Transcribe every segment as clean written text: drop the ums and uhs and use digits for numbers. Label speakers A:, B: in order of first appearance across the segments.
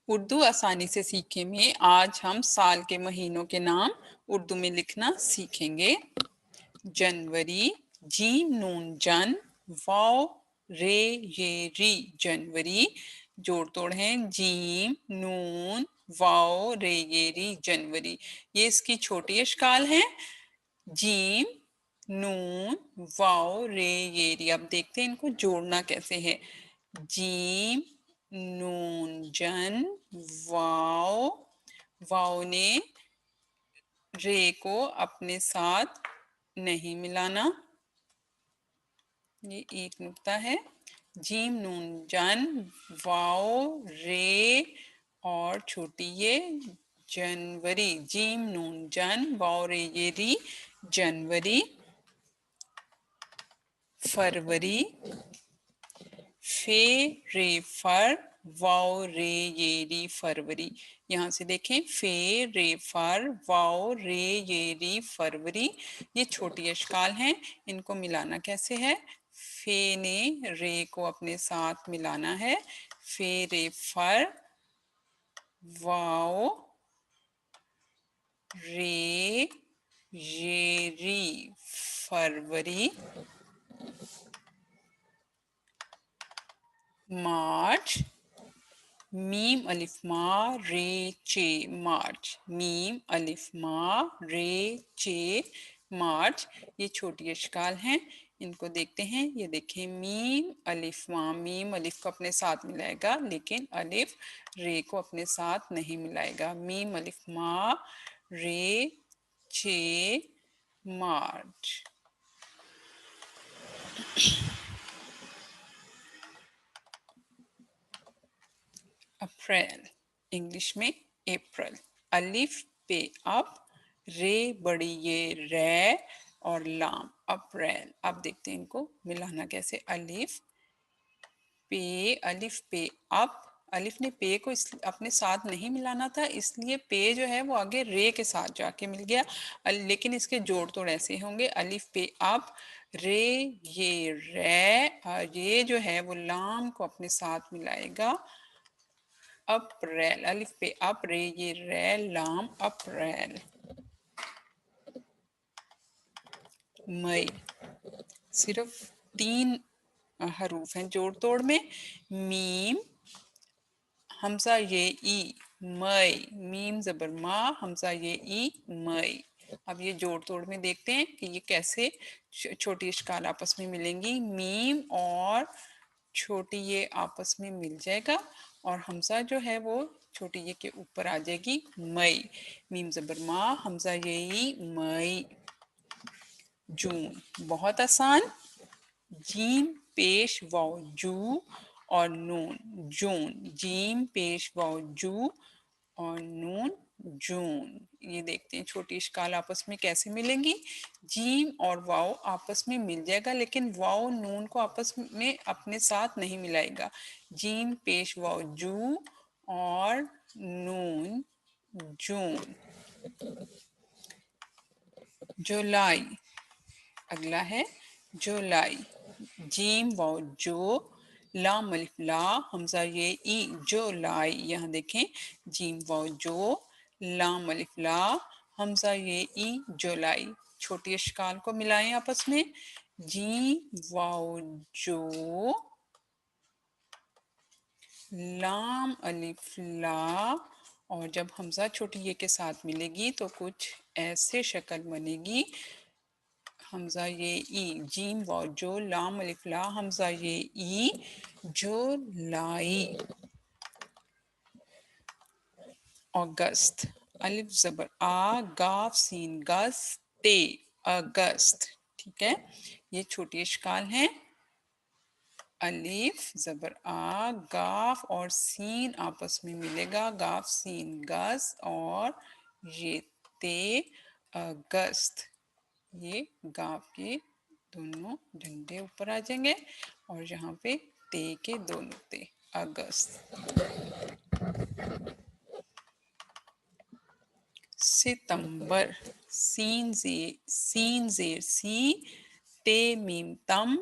A: उर्दू आसानी से सीखे में आज हम साल के महीनों के नाम उर्दू में लिखना सीखेंगे। जनवरी, जीम नून जन, वाव रे ये री, जनवरी। जोड़ तोड़ हैं, जीम नून वाव रे ये री, जनवरी। ये इसकी छोटी अशकाल हैं, जीम नून वाव रे ये री। अब देखते हैं इनको जोड़ना कैसे है। जीम नून जन वाव, वाव ने रे को अपने साथ नहीं मिलाना, ये एक नुक्ता है। जीम नून जन वाव रे और छोटी ये जनवरी, जीम नून जन वाव रे ये री, जनवरी। फरवरी, फे रे फर, वाव रे ये री, फरवरी। यहाँ से देखें, फे रे फर, वाव रे ये री, फरवरी। ये छोटी अशकाल हैं, इनको मिलाना कैसे है। फे ने रे को अपने साथ मिलाना है, फे रे फर, वाव रे ये री, फरवरी। मार्च, मीम अलिफ मा रे चे, मार्च, मीम अलिफ मा रे चे, मार्च। ये छोटी अशकाल हैं, इनको देखते हैं। ये देखें, मीम अलिफ मा, मीम अलिफ को अपने साथ मिलाएगा लेकिन अलिफ रे को अपने साथ नहीं मिलाएगा। मीम अलिफ मा रे चे, मार्च। अप्रैल, इंग्लिश में अप्रैल। अलिफ पे अप, रे बड़ी ये रे और लाम, अप्रैल। अब देखते हैं इनको मिलाना कैसे। अलिफ पे, अलिफ पे अप, अलिफ ने पे को अपने साथ नहीं मिलाना था, इसलिए पे जो है वो आगे रे के साथ जाके मिल गया। लेकिन इसके जोड़ तोड़ ऐसे होंगे, अलिफ पे अप, रे ये रे, और ये जो है वो लाम को अपने साथ मिलाएगा, अप्रैल। अलिफ पे अप, रे ये रे, लाम, अप्रैल। मई, सिर्फ 3 हरूफ हैं जोड़ तोड़ में। मीम हमजा ये ई, मई, मीम जबर मा, हमजा ये ई, मई। अब ये जोड़ तोड़ में देखते हैं कि ये कैसे छोटी अशकाल आपस में मिलेंगी। मीम और छोटी ये आपस में मिल जाएगा और हमजा जो है वो छोटी ये के ऊपर आ जाएगी, मई। मीम जबर मा, हमजा ये ई, मई। जून, बहुत आसान, जीम पेश वाव जू और नून, जून। जीम पेश वाव जू और नून, जून। ये देखते हैं छोटी इश्काल आपस में कैसे मिलेंगी। जीम और वाव आपस में मिल जाएगा लेकिन वाव नून को आपस में अपने साथ नहीं मिलाएगा। जीम पेश वाव जू और नून, जून। जुलाई, अगला है जुलाई। जीम वाव जो, लाम अलिफ ला, हमजा ये ई, जुलाई। यहाँ देखें, जीम वाव जो, लाम अलिफ ला, हमजा ये ई, जुलाई। छोटी अशकाल को मिलाएं आपस में। जीम वाव जो, लाम अलिफ ला, और जब हमजा छोटी ये के साथ मिलेगी तो कुछ ऐसे शक्ल बनेगी। हमजा ये ई, जीम वाव जो, लाम अलिफ ला, हमजा ये ई, जो लाई। अगस्त, अलिफ जबर आ, गाफ सीन गस, ते, अगस्त। ठीक है, ये छोटी अशकाल हैं। अलिफ जबर आ, गाफ और सीन आपस में मिलेगा, गाफ सीन गस, और ये ते, अगस्त। ये गाफ के दोनों डंडे ऊपर आ जाएंगे और यहाँ पे ते के दो नुक्ते, अगस्त। सितंबर, सीन जेर सी, ते मीम तम,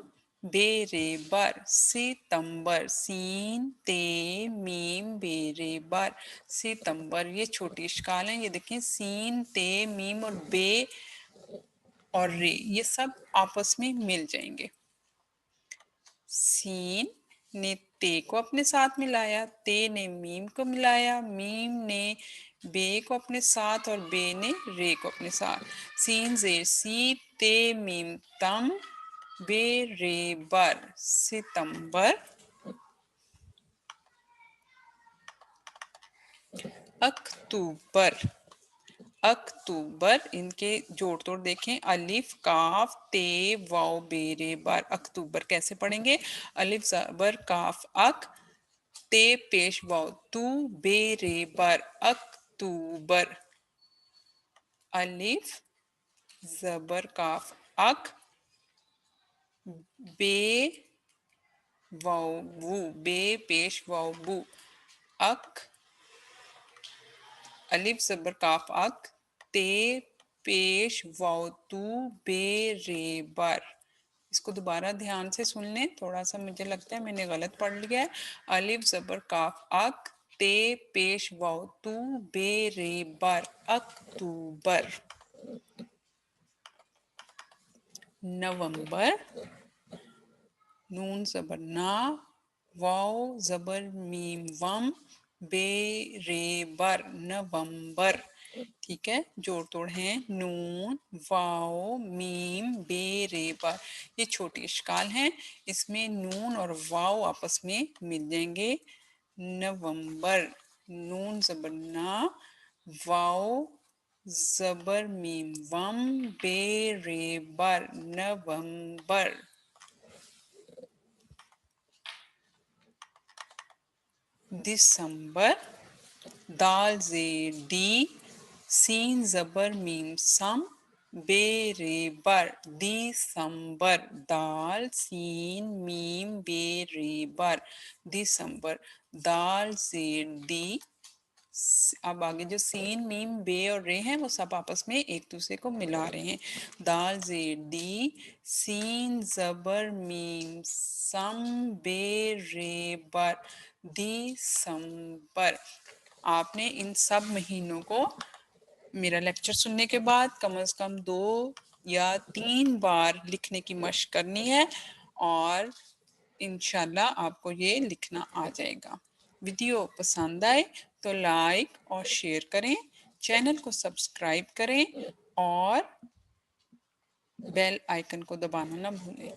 A: बेरेबर सितंबर सीन ते मीम बेरेबर सितंबर। ये छोटी इश्काल है, ये देखें सीन ते मीम और बे और रे ये सब आपस में मिल जाएंगे। सीन ने ते को अपने साथ मिलाया, ते ने मीम को मिलाया, मीम ने बे को अपने साथ और बे ने रे को अपने साथ। सीन जेर सी ते मीम तम बे रे बर सितंबर अक्टूबर अक्टूबर। इनके जोड़ तोड़ देखें, अलिफ काफ ते वाव बेरे बार। अक्टूबर कैसे पढ़ेंगे? अलिफ जबर काफ अक ते पेश वाव तू बेरे बार अक्टूबर। अलिफ जबर काफ अक बे वाव वू बे पेश वाव बू अक। अलिफ जबर काफ अक ते पेश वाव तू बे रे बर। इसको दोबारा ध्यान से सुन लें, थोड़ा सा मुझे लगता है मैंने गलत पढ़ लिया है। अलिफ जबर काफ अक ते पेश वाव तू बे रे बर अक्टूबर। नवंबर नून जबर ना वाव जबर मीम वम बे रे बर नवंबर। ठीक है, जोड़ तोड़ हैं नून वाव मीम बे रे बर। ये छोटी इश्काल हैं, इसमें नून और वाव आपस में मिल जाएंगे। नवंबर नून जबर ना वाव जबर मीम वम बे रे बर नवंबर। दिसंबर दाल जे डी सीन जबर मीम सम बेरे बर दिसंबर। दाल सीन मीम बेरे बर दिसंबर। दाल जे डी। अब आगे जो सीन मीम बे और रे हैं वो सब आपस में एक दूसरे को मिला रहे हैं। दाल जे डी सीन जबर मीम सम बे रे बर दिसंबर। आपने इन सब महीनों को मेरा लेक्चर सुनने के बाद कम से कम 2 या 3 बार लिखने की मशक करनी है और इंशाल्लाह आपको ये लिखना आ जाएगा। वीडियो पसंद आए तो लाइक और शेयर करें, चैनल को सब्सक्राइब करें और बेल आइकन को दबाना ना भूलें।